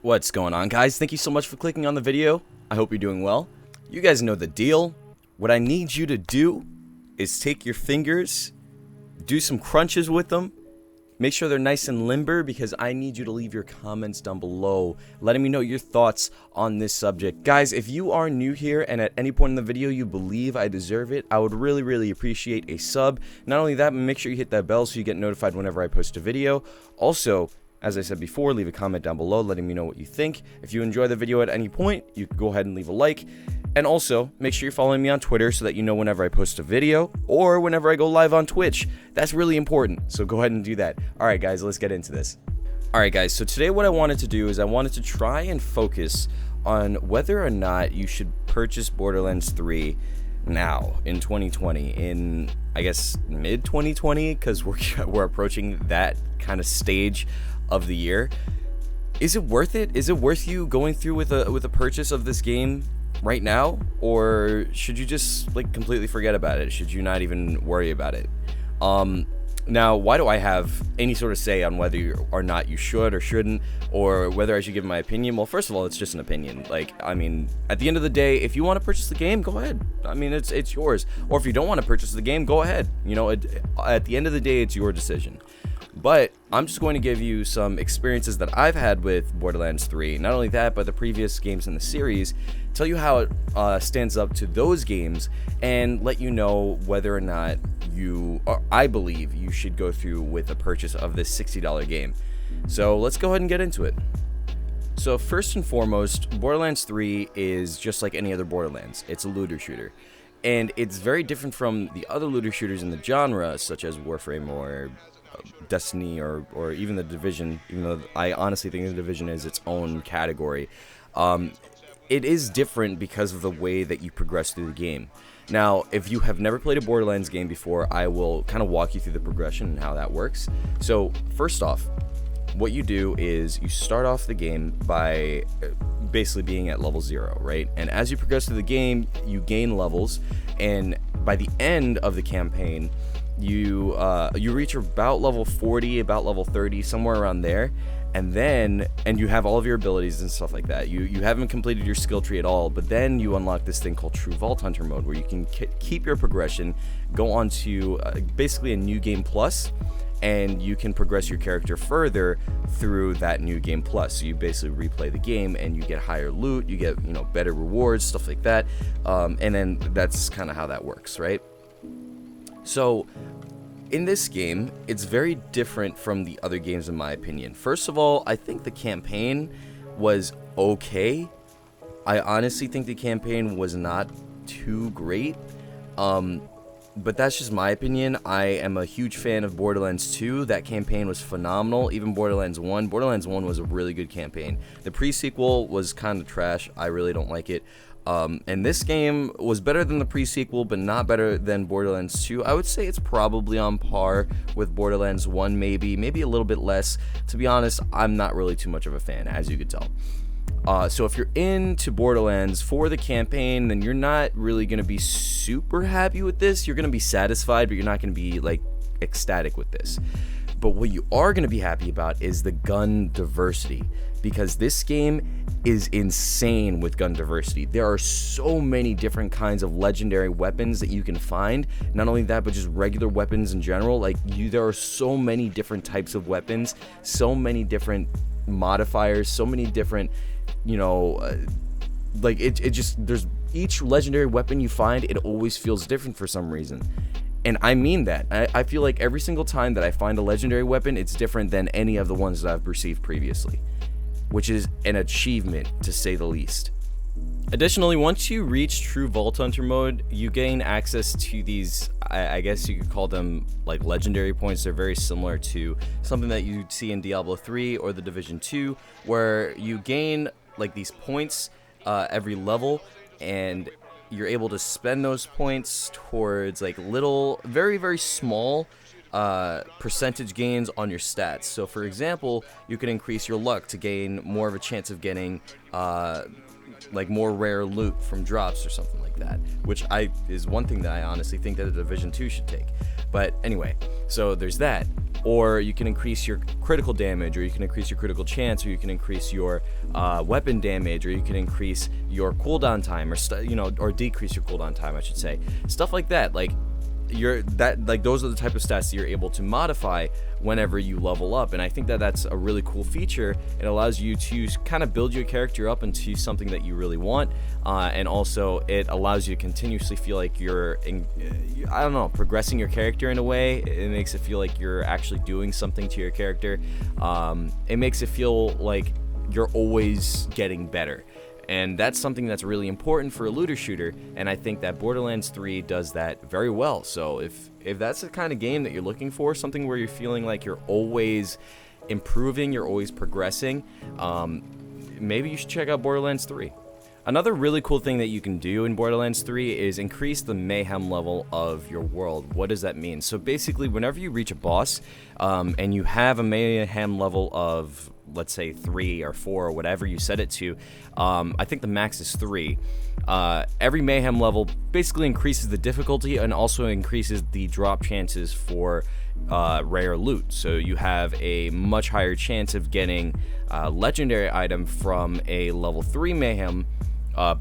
What's going on, guys? Thank you so much for clicking on the video. I hope you're doing well. You guys know the deal. What I need you to do is take your fingers, do some crunches with them, make sure they're nice and limber, because I need you to leave your comments down below letting me know your thoughts on this subject. Guys, if you are new here and at any point in the video you believe I deserve it, I would really appreciate a sub. Not only that, but make sure you hit that bell so you get notified whenever I post a video. Also, as I said before, leave a comment down below letting me know what you think. If you enjoy the video at any point, you can go ahead and leave a like. And also, make sure you're following me on Twitter so that you know whenever I post a video or whenever I go live on Twitch. That's really important, so go ahead and do that. Alright guys, let's get into this. Alright guys, so today what I wanted to do is I wanted to try and focus on whether or not you should purchase Borderlands 3 now in 2020, in I guess mid 2020, because we're approaching that kind of stage of the year. Is it worth it? Is it worth you going through with a purchase of this game right now, or should you just like completely forget about it? Should you not even worry about it? Now, why do I have any sort of say on whether or not you should or shouldn't, or whether I should give my opinion? Well, first of all, it's just an opinion. Like, I mean, at the end of the day, if you want to purchase the game, go ahead. I mean, it's yours. Or if you don't want to purchase the game, go ahead. You know, at the end of the day, it's your decision. But I'm just going to give you some experiences that I've had with Borderlands 3. Not only that, but the previous games in the series. Tell you how it stands up to those games, and let you know whether or not I believe you should go through with the purchase of this $60 game. So let's go ahead and get into it. So first and foremost, Borderlands 3 is just like any other Borderlands. It's a looter shooter. And it's very different from the other looter shooters in the genre, such as Warframe or Destiny or even the Division, even though I honestly think the Division is its own category. It is different because of the way that you progress through the game. Now, if you have never played a Borderlands game before, I will kind of walk you through the progression and how that works. So first off, what you do is you start off the game by basically being at level 0, right? And as you progress through the game, you gain levels, and by the end of the campaign, you reach about level 40, about level 30, somewhere around there, and you have all of your abilities and stuff like that. You haven't completed your skill tree at all, but then you unlock this thing called True Vault Hunter mode, where you can keep your progression, go on to basically a new game plus, and you can progress your character further through that new game plus. So you basically replay the game and you get higher loot, you get, you know, better rewards, stuff like that, and then that's kind of how that works, right? So in this game, it's very different from the other games in my opinion. First of all, I think the campaign was okay. I honestly think the campaign was not too great. But that's just my opinion. I am a huge fan of Borderlands 2. That campaign was phenomenal. Even Borderlands 1. Borderlands 1 was a really good campaign. The pre-sequel was kind of trash. I really don't like it. And this game was better than the pre-sequel, but not better than Borderlands 2. I would say it's probably on par with Borderlands 1, maybe a little bit less. To be honest, I'm not really too much of a fan, as you could tell. So if you're into Borderlands for the campaign, then you're not really going to be super happy with this. You're going to be satisfied, but you're not going to be like ecstatic with this. But what you are going to be happy about is the gun diversity, because this game is insane with gun diversity. There are so many different kinds of legendary weapons that you can find. Not only that, but just regular weapons in general. Like, there are so many different types of weapons, so many different modifiers, so many different, you know, like it just, there's each legendary weapon you find, it always feels different for some reason. And I mean that. I feel like every single time that I find a legendary weapon, it's different than any of the ones that I've received previously, which is an achievement to say the least. Additionally, once you reach True Vault Hunter mode, you gain access to these, I guess you could call them like legendary points. They're very similar to something that you'd see in Diablo 3 or the Division 2, where you gain like these points every level, and you're able to spend those points towards like little, very small percentage gains on your stats. So for example, you can increase your luck to gain more of a chance of getting like more rare loot from drops or something like that, which is one thing that I honestly think that the Division 2 should take. But anyway, so there's that. or you can increase your critical damage, or you can increase your critical chance, or you can increase your weapon damage, or you can increase your cooldown time, or or decrease your cooldown time, I should say. Stuff like that. Like those are the type of stats that you're able to modify whenever you level up, and I think that that's a really cool feature. It allows you to kind of build your character up into something that you really want, and also it allows you to continuously feel like you're I don't know, progressing your character in a way. It makes it feel like you're actually doing something to your character. It makes it feel like you're always getting better. And that's something that's really important for a looter shooter, and I think that Borderlands 3 does that very well. So if that's the kind of game that you're looking for, something where you're feeling like you're always improving, you're always progressing, maybe you should check out Borderlands 3. Another really cool thing that you can do in Borderlands 3 is increase the mayhem level of your world. What does that mean? So basically, whenever you reach a boss, and you have a mayhem level of, let's say, 3 or 4 or whatever you set it to, I think the max is 3. Every mayhem level basically increases the difficulty and also increases the drop chances for rare loot. So you have a much higher chance of getting a legendary item from a level 3 mayhem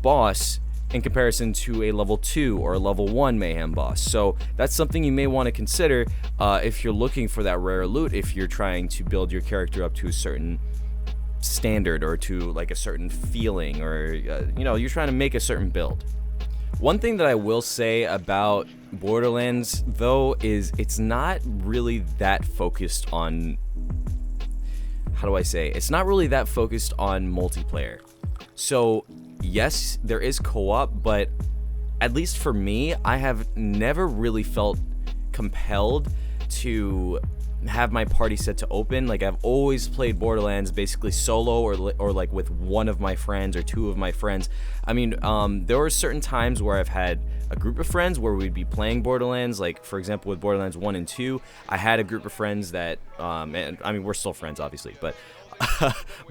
boss in comparison to a level 2 or a level 1 mayhem boss. So that's something you may want to consider if you're looking for that rare loot, if you're trying to build your character up to a certain standard or to like a certain feeling, or you're trying to make a certain build. One thing that I will say about Borderlands though is it's not really that focused on, how do I say, it's not really that focused on multiplayer. So yes, there is co-op, but at least for me, I have never really felt compelled to have my party set to open. Like, I've always played Borderlands basically solo or like with one of my friends or two of my friends. I mean, there were certain times where I've had a group of friends where we'd be playing Borderlands. Like, for example, with Borderlands 1 and 2, I had a group of friends that, and I mean, we're still friends, obviously, but,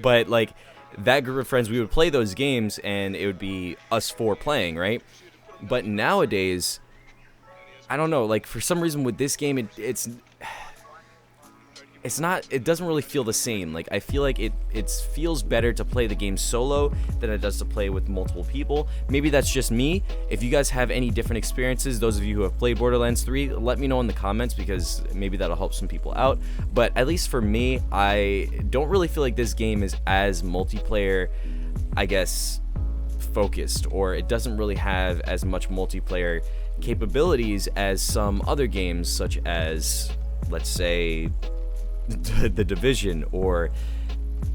but like, that group of friends, we would play those games and it would be us four playing, right? But nowadays, I don't know, like, for some reason with this game, it doesn't really feel the same. Like, I feel like it feels better to play the game solo than it does to play with multiple people. Maybe that's just me. If you guys have any different experiences, those of you who have played Borderlands 3, let me know in the comments, because maybe that'll help some people out. But at least for me, I don't really feel like this game is as multiplayer, I guess, focused, or it doesn't really have as much multiplayer capabilities as some other games, such as, let's say, The Division or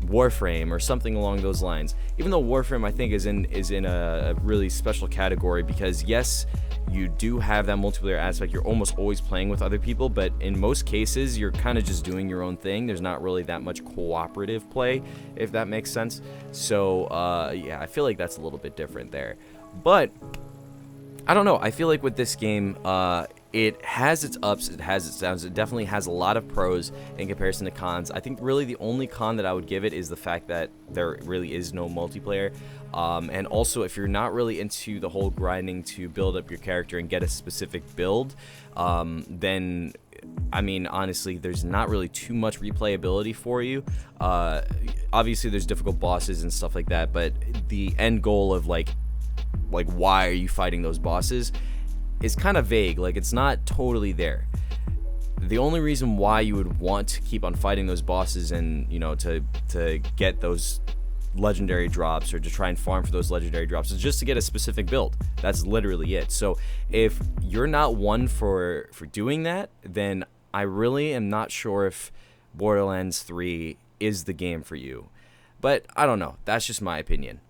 Warframe or something along those lines. Even though Warframe, I think, is in a really special category, because yes, you do have that multiplayer aspect. You're almost always playing with other people, but in most cases you're kind of just doing your own thing. There's not really that much cooperative play, if that makes sense. So yeah, I feel like that's a little bit different there. But I don't know, I feel like with this game, it has its ups, it has its downs. It definitely has a lot of pros in comparison to cons. I think really the only con that I would give it is the fact that there really is no multiplayer. And also, if you're not really into the whole grinding to build up your character and get a specific build, then, I mean, honestly, there's not really too much replayability for you. Obviously, there's difficult bosses and stuff like that, but the end goal of, like why are you fighting those bosses is kind of vague. Like, it's not totally there. The only reason why you would want to keep on fighting those bosses and, to get those legendary drops, or to try and farm for those legendary drops, is just to get a specific build. That's literally it. So if you're not one for doing that, then I really am not sure if Borderlands 3 is the game for you. But I don't know. That's just my opinion.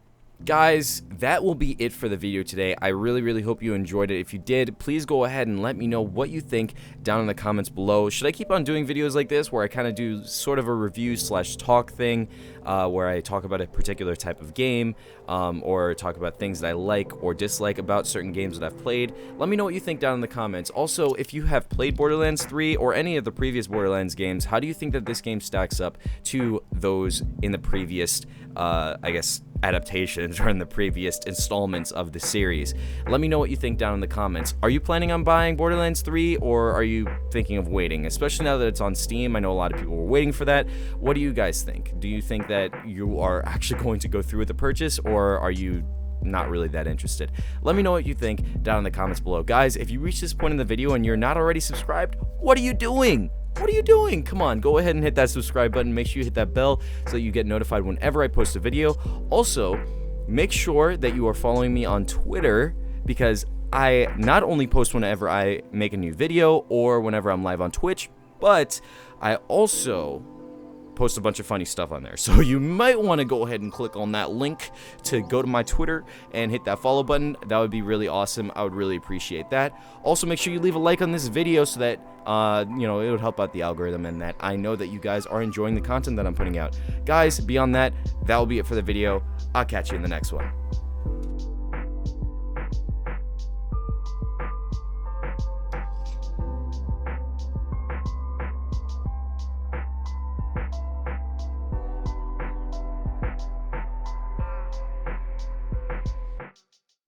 Guys, that will be it for the video today. I really hope you enjoyed it. If you did, please go ahead and let me know what you think down in the comments below. Should I keep on doing videos like this, where I kind of do sort of a review / talk thing, where I talk about a particular type of game, or talk about things that I like or dislike about certain games that I've played? Let me know what you think down in the comments. Also, if you have played Borderlands 3 or any of the previous Borderlands games, how do you think that this game stacks up to those in the previous, I guess, adaptations or in the previous installments of the series. Let me know what you think down in the comments. Are you planning on buying Borderlands 3, or are you thinking of waiting? Especially now that it's on Steam, I know a lot of people were waiting for that. What do you guys think? Do you think that you are actually going to go through with the purchase, or are you not really that interested? Let me know what you think down in the comments below. Guys, if you reach this point in the video and you're not already subscribed, what are you doing? What are you doing? Come on, go ahead and hit that subscribe button. Make sure you hit that bell so that you get notified whenever I post a video. Also, make sure that you are following me on Twitter, because I not only post whenever I make a new video or whenever I'm live on Twitch, but I also post a bunch of funny stuff on there. So you might want to go ahead and click on that link to go to my Twitter and hit that follow button. That would be really awesome. I would really appreciate that. Also, make sure you leave a like on this video so that it would help out the algorithm, and that I know that you guys are enjoying the content that I'm putting out. Guys, beyond that, that will be it for the video. I'll catch you in the next one.